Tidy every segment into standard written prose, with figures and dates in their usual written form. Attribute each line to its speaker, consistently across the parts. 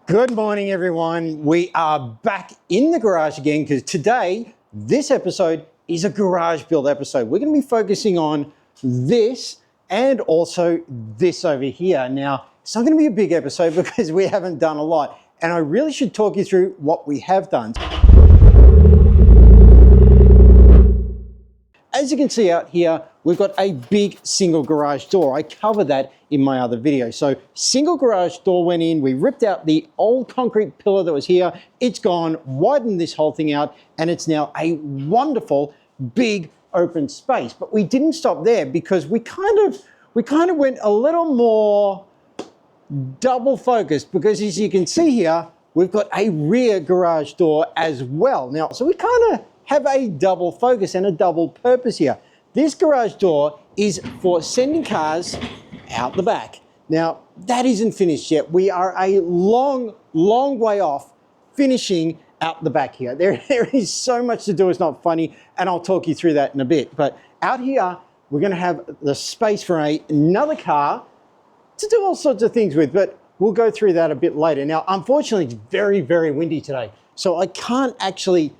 Speaker 1: Good morning, everyone. We are back in the garage again because today, this episode is a garage build episode. We're going to be focusing on this and also this over here. Now, it's not going to be a big episode because we haven't done a lot, and I really should talk you through what we have done. As you can see out here, we've got a big single garage door. I covered that in my other video. So single garage door went in, we ripped out the old concrete pillar that was here. It's gone, widened this whole thing out, and it's now a wonderful big open space. But we didn't stop there because we kind of went a little more double focused, because as you can see here, we've got a rear garage door as well. Now, so we kind of have a double focus and a double purpose here. This garage door is for sending cars out the back. Now, that isn't finished yet. We are a long way off finishing out the back here. There is so much to do, it's not funny, and I'll talk you through that in a bit. But out here, we're gonna have the space for another car to do all sorts of things with, but we'll go through that a bit later. Now, unfortunately, it's very, very windy today, so I can't actually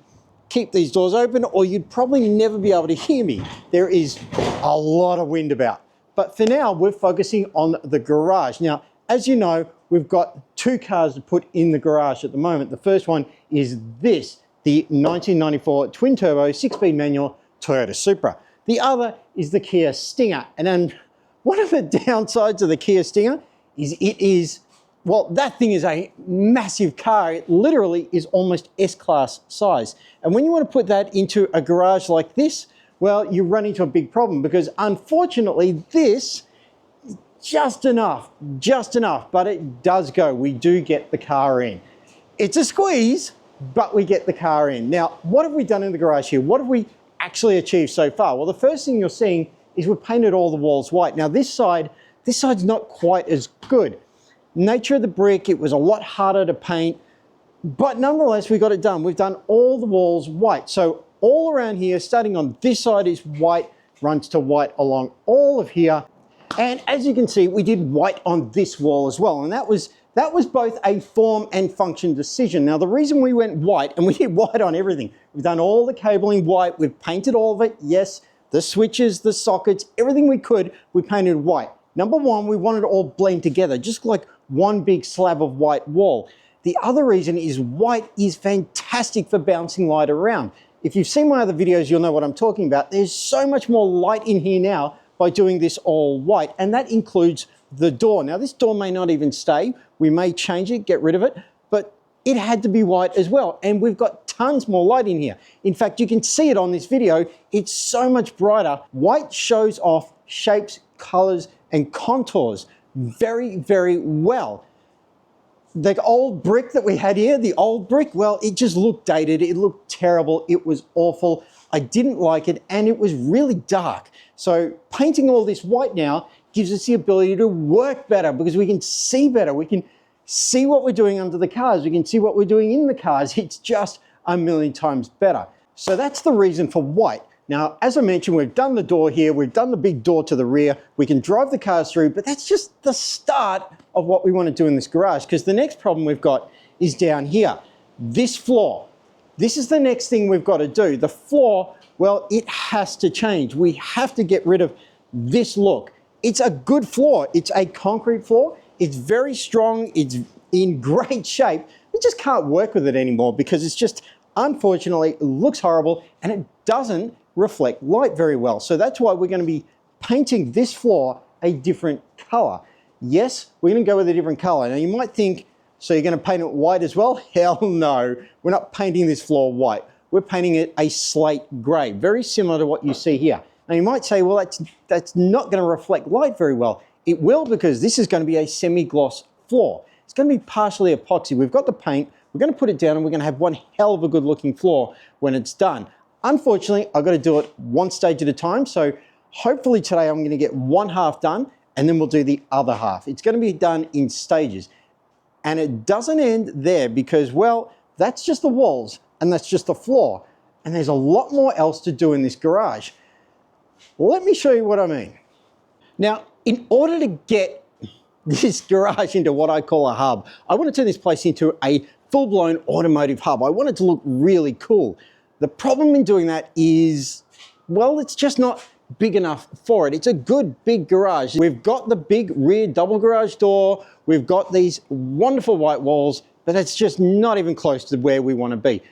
Speaker 1: keep these doors open, or you'd probably never be able to hear me. There is a lot of wind about. But for now, we're focusing on the garage. Now, as you know, we've got two cars to put in the garage at the moment. The first one is this, the 1994 twin turbo 6-speed manual Toyota Supra. The other is the Kia Stinger. And then one of the downsides of the Kia Stinger is well, that thing is a massive car. It literally is almost S-Class size. And when you want to put that into a garage like this, well, you run into a big problem, because unfortunately this is just enough, but it does go. We do get the car in. It's a squeeze, but we get the car in. Now, what have we done in the garage here? What have we actually achieved so far? Well, the first thing you're seeing is we've painted all the walls white. Now, this side's not quite as good. Nature of the brick, it was a lot harder to paint, but nonetheless, we got it done. We've done all the walls white. So all around here, starting on this side is white, runs to white along all of here. And as you can see, we did white on this wall as well. And that was both a form and function decision. Now, the reason we went white, and we did white on everything, we've done all the cabling white, we've painted all of it, yes, the switches, the sockets, everything we could, we painted white. Number one, we wanted it all blend together, just like one big slab of white wall. The other reason is white is fantastic for bouncing light around. If you've seen my other videos, you'll know what I'm talking about. There's so much more light in here now by doing this all white, and that includes the door. Now, this door may not even stay. We may change it, get rid of it, but it had to be white as well, and we've got tons more light in here. In fact, you can see it on this video. It's so much brighter. White shows off shapes, colors, and contours very, very well. The old brick that we had here, the old brick, well, it just looked dated. It looked terrible. It was awful. I didn't like it, and it was really dark. So painting all this white now gives us the ability to work better, because we can see better. We can see what we're doing under the cars. We can see what we're doing in the cars. It's just a million times better. So that's the reason for white. Now, as I mentioned, we've done the door here, we've done the big door to the rear, we can drive the cars through, but that's just the start of what we want to do in this garage, because the next problem we've got is down here. This floor. This is the next thing we've got to do. The floor, well, it has to change. We have to get rid of this look. It's a good floor. It's a concrete floor. It's very strong. It's in great shape. We just can't work with it anymore because it's just, unfortunately, it looks horrible and it doesn't reflect light very well. So that's why we're going to be painting this floor a different color. Yes, we're going to go with a different color. Now you might think, so you're going to paint it white as well? Hell no, we're not painting this floor white. We're painting it a slate gray, very similar to what you see here. Now you might say, well, that's not going to reflect light very well. It will, because this is going to be a semi-gloss floor. It's going to be partially epoxy. We've got the paint, we're going to put it down, and we're going to have one hell of a good looking floor when it's done. Unfortunately, I've got to do it one stage at a time, so hopefully today I'm going to get one half done, and then we'll do the other half. It's going to be done in stages. And it doesn't end there, because, well, that's just the walls, and that's just the floor. And there's a lot more else to do in this garage. Let me show you what I mean. Now, in order to get this garage into what I call a hub. I want to turn this place into a full-blown automotive hub. I want it to look really cool. The problem in doing that is, well, it's just not big enough for it. It's a good big garage. We've got the big rear double garage door. We've got these wonderful white walls, but it's just not even close to where we want to be.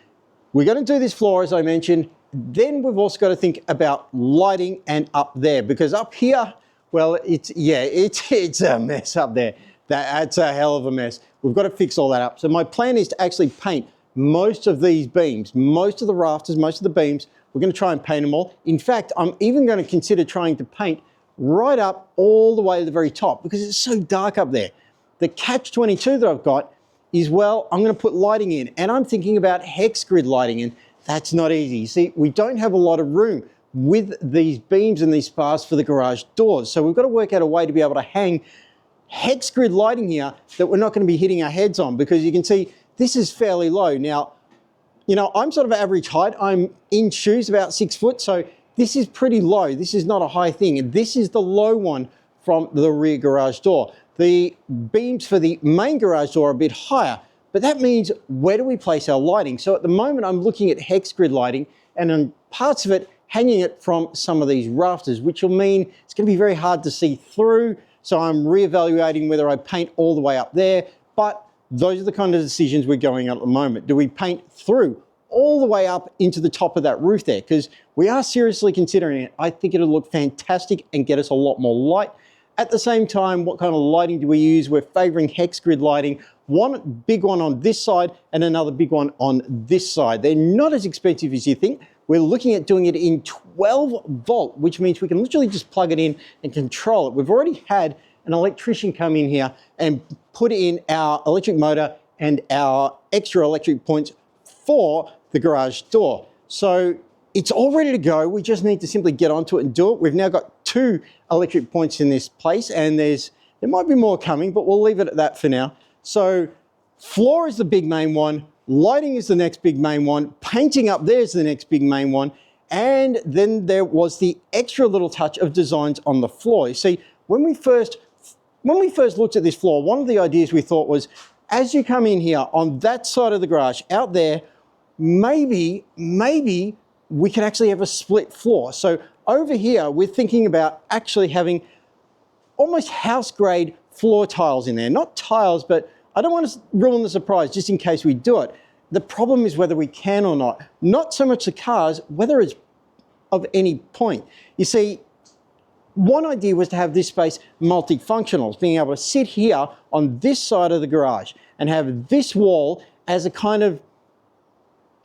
Speaker 1: We're going to do this floor, as I mentioned. Then we've also got to think about lighting and up there, because up here, well, it's a mess up there. That's a hell of a mess. We've got to fix all that up. So my plan is to actually paint most of these beams, most of the rafters, most of the beams. We're going to try and paint them all. In fact, I'm even going to consider trying to paint right up all the way to the very top, because it's so dark up there. The catch-22 that I've got is, well, I'm going to put lighting in, and I'm thinking about hex grid lighting, and that's not easy. You see, we don't have a lot of room with these beams and these spars for the garage doors. So we've got to work out a way to be able to hang hex grid lighting here that we're not going to be hitting our heads on, because you can see this is fairly low. Now, you know, I'm sort of average height. I'm in shoes about 6 foot, so this is pretty low. This is not a high thing, and this is the low one from the rear garage door. The beams for the main garage door are a bit higher, but that means where do we place our lighting? So at the moment, I'm looking at hex grid lighting, and on parts of it, hanging it from some of these rafters, which will mean it's going to be very hard to see through. So I'm reevaluating whether I paint all the way up there, but those are the kind of decisions we're going on at the moment. Do we paint through all the way up into the top of that roof there? Because we are seriously considering it. I think it'll look fantastic and get us a lot more light. At the same time, what kind of lighting do we use? We're favoring hex grid lighting. One big one on this side and another big one on this side. They're not as expensive as you think. We're looking at doing it in 12 volt, which means we can literally just plug it in and control it. We've already had an electrician come in here and put in our electric motor and our extra electric points for the garage door. So it's all ready to go. We just need to simply get onto it and do it. We've now got 2 electric points in this place, and there might be more coming, but we'll leave it at that for now. So floor is the big main one. Lighting is the next big main one. Painting up there is the next big main one. And then there was the extra little touch of designs on the floor. You see, when we first looked at this floor, one of the ideas we thought was, as you come in here on that side of the garage out there, maybe we can actually have a split floor. So over here, we're thinking about actually having almost house grade floor tiles in there. Not tiles, but I don't want to ruin the surprise just in case we do it. The problem is whether we can or not. Not so much the cars, whether it's of any point. You see, one idea was to have this space multifunctional, being able to sit here on this side of the garage and have this wall as a kind of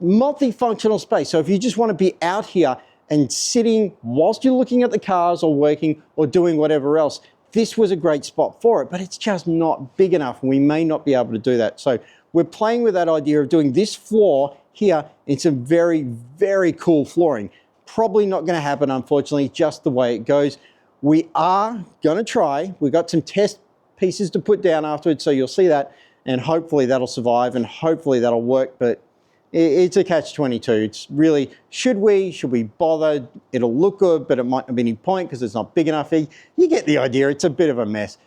Speaker 1: multifunctional space. So if you just want to be out here and sitting whilst you're looking at the cars or working or doing whatever else, this was a great spot for it, but it's just not big enough, and we may not be able to do that. So we're playing with that idea of doing this floor here in some very, very cool flooring. Probably not going to happen, unfortunately, just the way it goes. We are going to try. We've got some test pieces to put down afterwards, so you'll see that, and hopefully that'll survive, and hopefully that'll work, but it's a catch-22. It's really, should we bother? It'll look good, but it might not be any point because it's not big enough. You get the idea. It's a bit of a mess.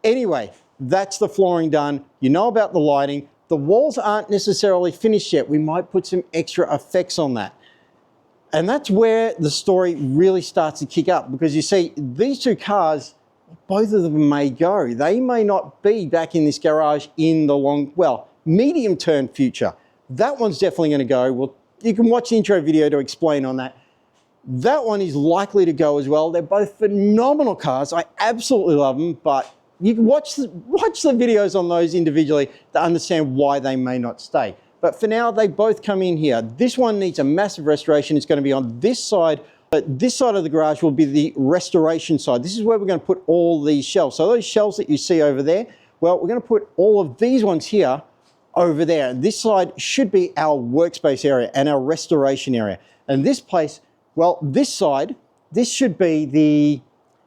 Speaker 1: Anyway, that's the flooring done. You know about the lighting. The walls aren't necessarily finished yet. We might put some extra effects on that. And that's where the story really starts to kick up, because you see, these 2 cars, both of them may go. They may not be back in this garage in the medium-term future. That one's definitely going to go. Well, you can watch the intro video to explain on that. That one is likely to go as well. They're both phenomenal cars. I absolutely love them, but you can watch the videos on those individually to understand why they may not stay. But for now, they both come in here. This one needs a massive restoration. It's going to be on this side, but this side of the garage will be the restoration side. This is where we're going to put all these shelves. So those shelves that you see over there, well, we're going to put all of these ones here over there. This side should be our workspace area and our restoration area. And this place, well, this side, this should be the,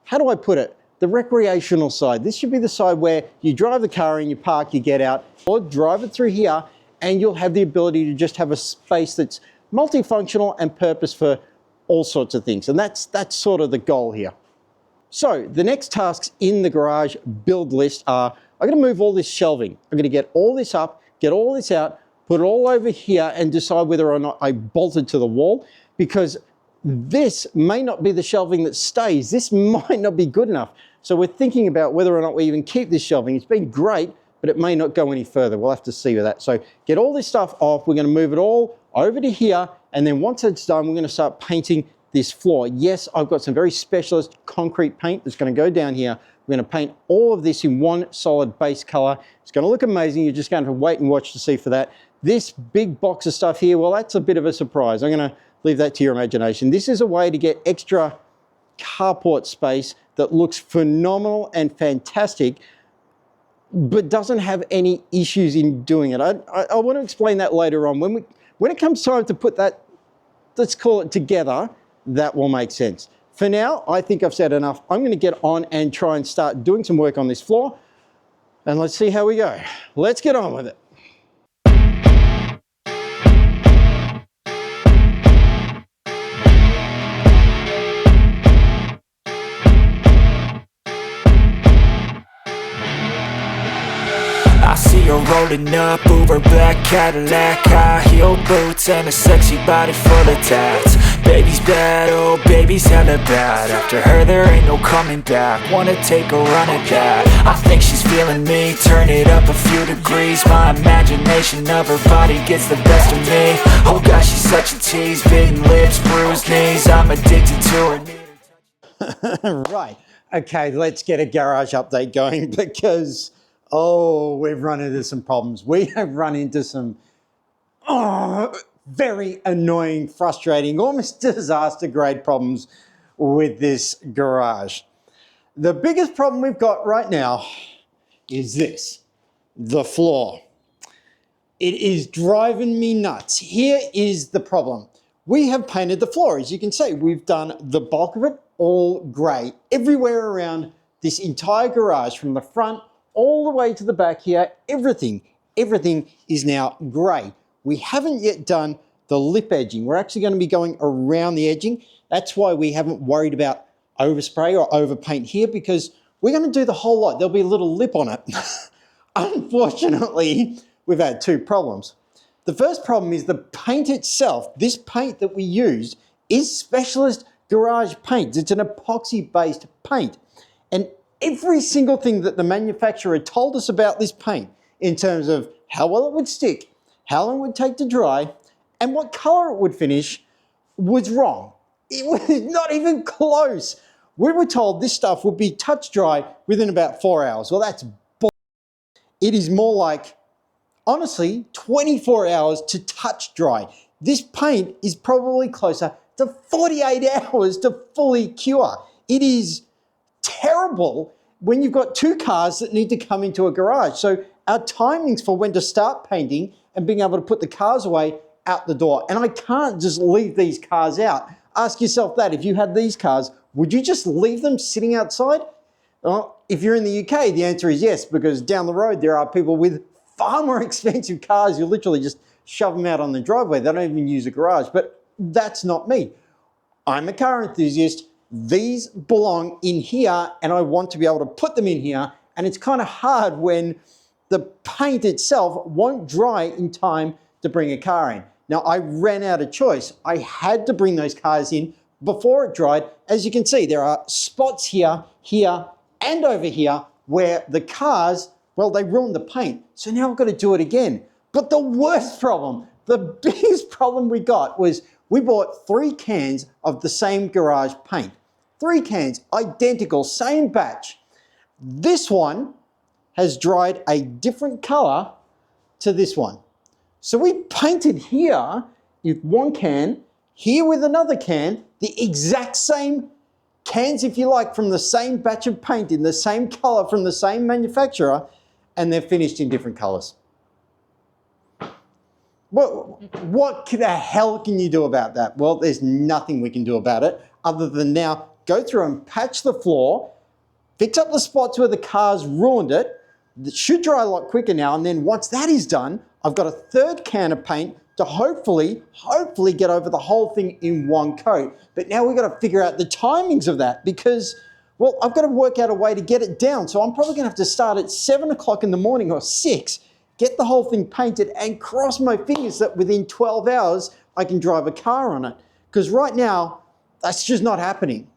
Speaker 1: how do I put it? The recreational side. This should be the side where you drive the car and you park, you get out, or drive it through here, and you'll have the ability to just have a space that's multifunctional and purpose for all sorts of things. And that's sort of the goal here. So the next tasks in the garage build list are, I'm gonna move all this shelving. I'm gonna get all this up, get all this out, put it all over here and decide whether or not I bolt it to the wall, because this may not be the shelving that stays. This might not be good enough. So we're thinking about whether or not we even keep this shelving. It's been great, but it may not go any further. We'll have to see with that. So get all this stuff off. We're gonna move it all over to here. And then once it's done, we're gonna start painting this floor. Yes, I've got some very specialist concrete paint that's gonna go down here. We're gonna paint all of this in one solid base color. It's gonna look amazing. You're just going to wait and watch to see for that. This big box of stuff here, well, that's a bit of a surprise. I'm gonna leave that to your imagination. This is a way to get extra carport space that looks phenomenal and fantastic, but doesn't have any issues in doing it. I want to explain that later on. When it comes time to put that, let's call it together, that will make sense. For now, I think I've said enough. I'm going to get on and try and start doing some work on this floor, and let's see how we go. Let's get on with it.
Speaker 2: I see her rolling up, Uber black Cadillac, high heel boots and a sexy body full of tats. Baby's bad, oh baby's hella bad. After her there ain't no coming back. Wanna take a run at that. I think she's feeling me, turn it up a few degrees. My imagination of her body gets the best of me. Oh gosh, she's such a tease, bitten lips, bruised knees. I'm addicted to her.
Speaker 1: Right, okay, let's get a garage update going because, oh, we've run into some problems. We have run into some very annoying, frustrating, almost disaster grade problems with this garage. The biggest problem we've got right now is this, the floor. It is driving me nuts. Here is the problem. We have painted the floor. As you can see, we've done the bulk of it all gray everywhere around this entire garage, from the front all the way to the back here. Everything is now gray. We haven't yet done the lip edging. We're actually going to be going around the edging. That's why we haven't worried about overspray or overpaint here, because we're going to do the whole lot. There'll be a little lip on it. Unfortunately, we've had two problems. The first problem is the paint itself. This paint that we used is specialist garage paint. It's an epoxy-based paint. And every single thing that the manufacturer told us about this paint, in terms of how well it would stick, how long it would take to dry, and what color it would finish, was wrong. It was not even close. We were told this stuff would be touch dry within about 4 hours. Well, that's bull. It is more like, honestly, 24 hours to touch dry. This paint is probably closer to 48 hours to fully cure. It is terrible when you've got two cars that need to come into a garage. So our timings for when to start painting and being able to put the cars away out the door. And I can't just leave these cars out. Ask yourself that. If you had these cars, would you just leave them sitting outside? Well, if you're in the UK, the answer is yes, because down the road there are people with far more expensive cars. You literally just shove them out on the driveway. They don't even use a garage, but that's not me. I'm a car enthusiast. These belong in here and I want to be able to put them in here, and it's kind of hard when the paint itself won't dry in time to bring a car in. Now, I ran out of choice. I had to bring those cars in before it dried. As you can see, there are spots here, here, and over here where the cars, well, they ruined the paint. So now I've got to do it again. But the worst problem, the biggest problem we got was we bought 3 cans of the same garage paint. 3 cans, identical, same batch. This one has dried a different color to this one. So we painted here with 1 can, here with another can, the exact same cans, if you like, from the same batch of paint in the same color from the same manufacturer, and they're finished in different colors. What the hell can you do about that? Well, there's nothing we can do about it other than now go through and patch the floor, fix up the spots where the cars ruined it. It should dry a lot quicker now, and then once that is done, I've got a 3rd can of paint to hopefully get over the whole thing in 1 coat. But now we've got to figure out the timings of that, because Well, I've got to work out a way to get it down. So I'm probably gonna have to start at 7 o'clock in the morning or 6, get the whole thing painted and cross my fingers that within 12 hours, I can drive a car on it. Because right now, that's just not happening.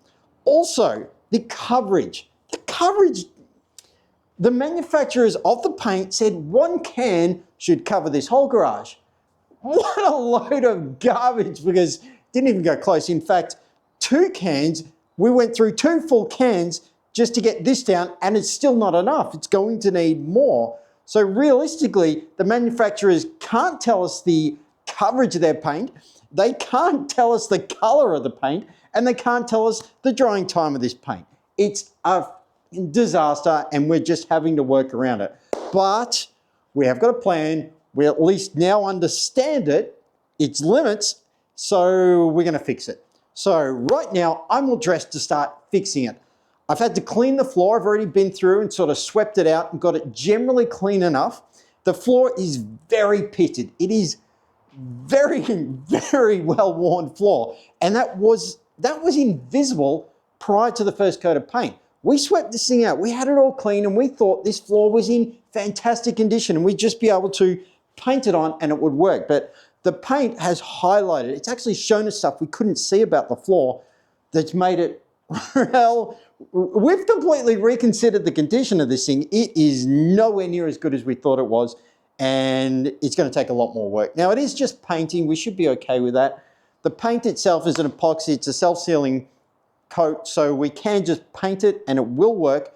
Speaker 1: Also, the coverage. The manufacturers of the paint said 1 can should cover this whole garage. What a load of garbage, because it didn't even go close. In fact, 2 cans, we went through 2 full cans just to get this down, and it's still not enough. It's going to need more. So realistically, the manufacturers can't tell us the coverage of their paint, they can't tell us the color of the paint, and they can't tell us the drying time of this paint. It's a disaster, and we're just having to work around it. But we have got a plan. We at least now understand it, its limits, so we're gonna fix it. So right now, I'm all dressed to start fixing it. I've had to clean the floor. I've already been through and sort of swept it out and got it generally clean enough. The floor is very pitted. It is very, very well-worn floor. And that was invisible prior to the first coat of paint. We swept this thing out. We had it all clean and we thought this floor was in fantastic condition and we'd just be able to paint it on and it would work. But the paint has highlighted. It's actually shown us stuff we couldn't see about the floor that's made it, well, we've completely reconsidered the condition of this thing. It is nowhere near as good as we thought it was, and it's going to take a lot more work. Now, it is just painting. We should be okay with that. The paint itself is an epoxy. It's a self-sealing coat, so we can just paint it and it will work.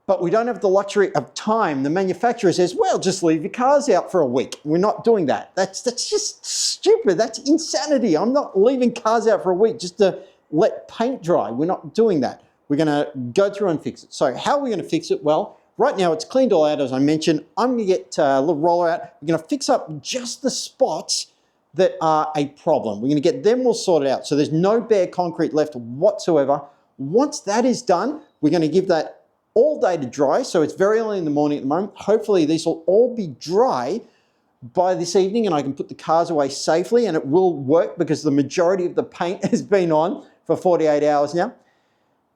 Speaker 1: But we don't have the luxury of time. The manufacturer says, well, just leave your cars out for a week. We're not doing that. That's just stupid. That's insanity. I'm not leaving cars out for a week just to let paint dry. We're not doing that. We're gonna go through and fix it. So how are we gonna fix it? Well, right now it's cleaned all out, as I mentioned. I'm gonna get a little roller out. We're gonna fix up just the spots that are a problem. We're gonna get them all sorted out. So there's no bare concrete left whatsoever. Once that is done, we're gonna give that all day to dry. So it's very early in the morning at the moment. Hopefully these will all be dry by this evening and I can put the cars away safely and it will work because the majority of the paint has been on for 48 hours now.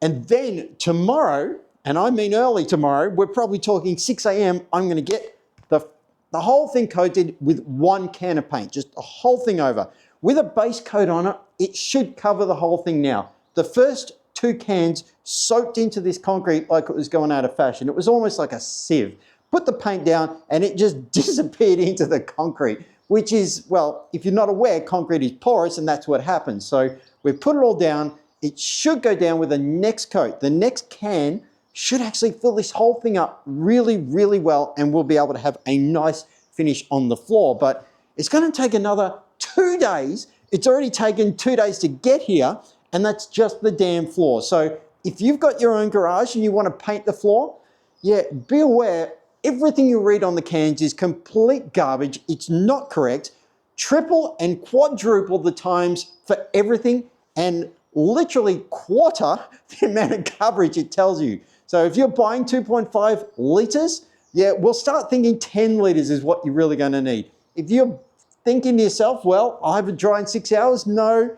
Speaker 1: And then tomorrow, and I mean early tomorrow, we're probably talking 6 a.m, I'm gonna get the whole thing coated with 1 can of paint, just the whole thing over. With a base coat on it, it should cover the whole thing now. The first 2 cans soaked into this concrete like it was going out of fashion. It was almost like a sieve. Put the paint down and it just disappeared into the concrete, which is, well, if you're not aware, concrete is porous and that's what happens. So we put it all down. It should go down with the next coat. The next can should actually fill this whole thing up really, really well and we'll be able to have a nice finish on the floor. But it's gonna take another 2 days. It's already taken 2 days to get here and that's just the damn floor. So if you've got your own garage and you wanna paint the floor, yeah, be aware, everything you read on the cans is complete garbage. It's not correct. Triple and quadruple the times for everything and literally quarter the amount of coverage it tells you. So if you're buying 2.5 liters, yeah, we'll start thinking 10 liters is what you're really gonna need. If you're thinking to yourself, well, I'll have it dry in 6 hours, no.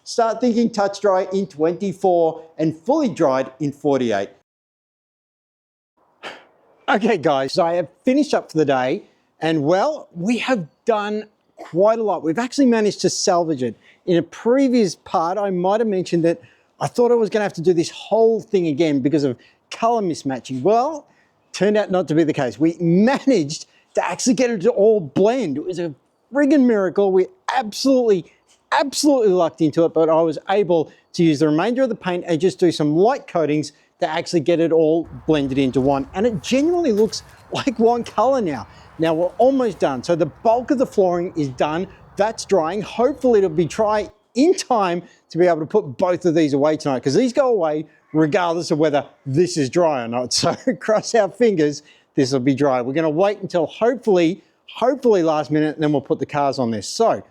Speaker 1: Start thinking touch dry in 24 and fully dried in 48. Okay guys, so I have finished up for the day and well, we have done quite a lot. We've actually managed to salvage it. In a previous part, I might have mentioned that I thought I was gonna have to do this whole thing again because of color mismatching. Well, turned out not to be the case. We managed to actually get it to all blend. It was a friggin' miracle. We absolutely lucked into it, but I was able to use the remainder of the paint and just do some light coatings to actually get it all blended into one. And it genuinely looks like one color now. Now we're almost done. So the bulk of the flooring is done. That's drying. Hopefully it'll be dry in time to be able to put both of these away tonight because these go away regardless of whether this is dry or not. So cross our fingers, this will be dry. We're gonna wait until hopefully last minute and then we'll put the cars on this. So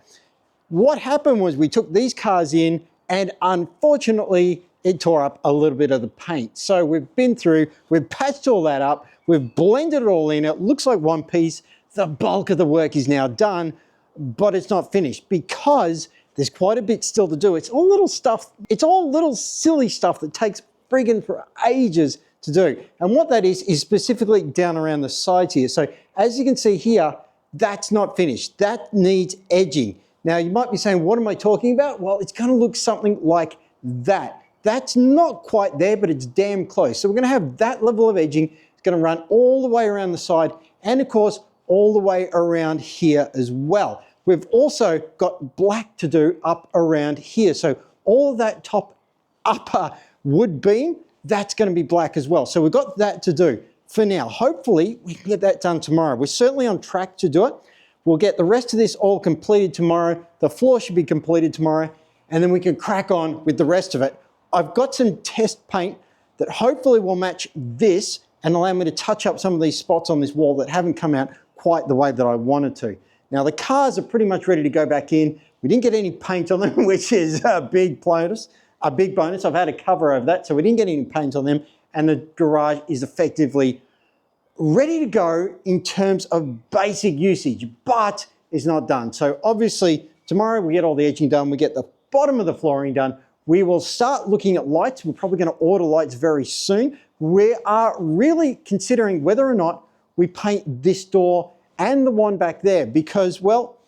Speaker 1: what happened was we took these cars in and unfortunately it tore up a little bit of the paint. So we've been through, we've patched all that up, we've blended it all in. It looks like one piece. The bulk of the work is now done, but it's not finished because there's quite a bit still to do. It's all little stuff, it's all little silly stuff that takes friggin' for ages to do. And what that is specifically down around the sides here. So as you can see here, that's not finished. That needs edging. Now you might be saying, what am I talking about? Well, it's gonna look something like that. That's not quite there, but it's damn close. So we're gonna have that level of edging. It's gonna run all the way around the side and of course, all the way around here as well. We've also got black to do up around here. So all of that top upper wood beam, that's gonna be black as well. So we've got that to do for now. Hopefully we can get that done tomorrow. We're certainly on track to do it. We'll get the rest of this all completed tomorrow. The floor should be completed tomorrow, and then we can crack on with the rest of it. I've got some test paint that hopefully will match this and allow me to touch up some of these spots on this wall that haven't come out quite the way that I wanted to. Now the cars are pretty much ready to go back in. We didn't get any paint on them, which is a big bonus. I've had a cover over that, so we didn't get any paint on them, and the garage is effectively ready to go in terms of basic usage, but it's not done. So obviously tomorrow we get all the edging done, we get the bottom of the flooring done. We will start looking at lights. We're probably going to order lights very soon. We are really considering whether or not we paint this door and the one back there because, well,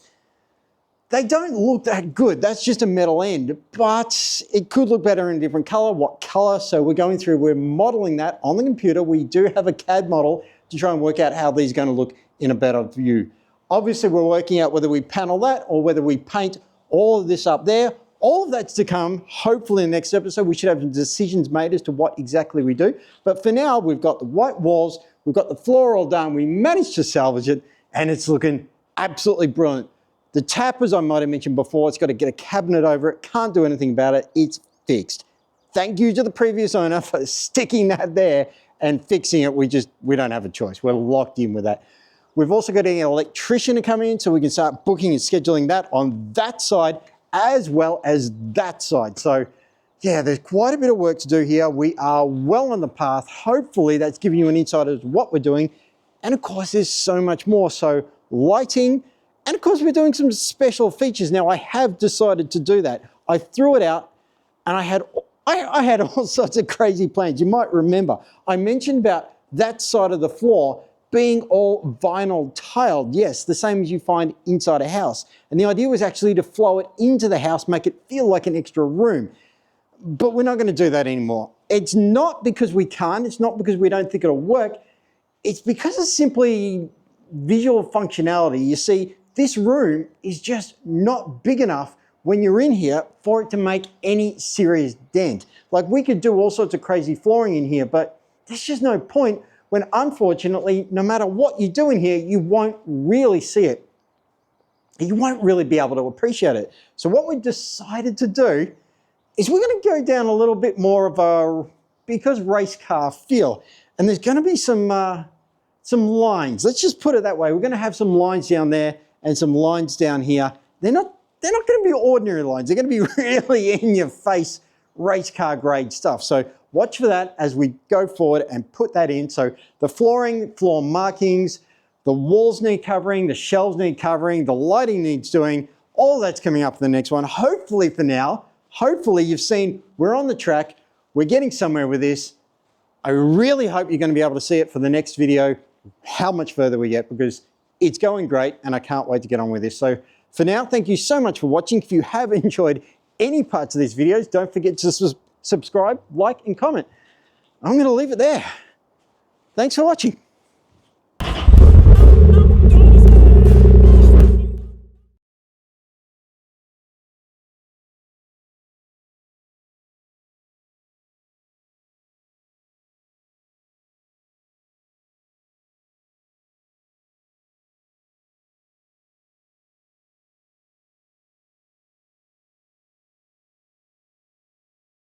Speaker 1: they don't look that good. That's just a metal end, but it could look better in a different color. What color? So we're modeling that on the computer. We do have a CAD model to try and work out how these are going to look in a better view. Obviously, we're working out whether we panel that or whether we paint all of this up there. All of that's to come, hopefully in the next episode. We should have some decisions made as to what exactly we do. But for now, we've got the white walls, we've got the floor all done, we managed to salvage it, and it's looking absolutely brilliant. The tap, as I might have mentioned before, it's got to get a cabinet over it, can't do anything about it, it's fixed. Thank you to the previous owner for sticking that there and fixing it. We don't have a choice, we're locked in with that. We've also got an electrician to come in so we can start booking and scheduling that on that side as well as that side. So yeah, there's quite a bit of work to do here. We are well on the path. Hopefully that's giving you an insight as to what we're doing. And of course, there's so much more. So lighting, and of course we're doing some special features. Now I have decided to do that. I threw it out and I had all sorts of crazy plans. You might remember, I mentioned about that side of the floor being all vinyl tiled. Yes, the same as you find inside a house. And the idea was actually to flow it into the house, make it feel like an extra room. But we're not going to do that anymore. It's not because we can't, it's not because we don't think it'll work. It's because of simply visual functionality. You see, this room is just not big enough when you're in here for it to make any serious dent. Like we could do all sorts of crazy flooring in here, but there's just no point when unfortunately, no matter what you do in here, you won't really see it. You won't really be able to appreciate it. So what we decided to do is we're going to go down a little bit more of a, because race car feel. And there's going to be some lines. Let's just put it that way. We're going to have some lines down there and some lines down here. They're not going to be ordinary lines. They're going to be really in your face race car grade stuff. So watch for that as we go forward and put that in. So the flooring, floor markings, the walls need covering, the shelves need covering, the lighting needs doing, all that's coming up in the next one. Hopefully for now, hopefully you've seen we're on the track, we're getting somewhere with this. I really hope you're going to be able to see it for the next video, how much further we get, because it's going great and I can't wait to get on with this. So for now, thank you so much for watching. If you have enjoyed any parts of these videos, don't forget to subscribe, like, and comment. I'm going to leave it there. Thanks for watching.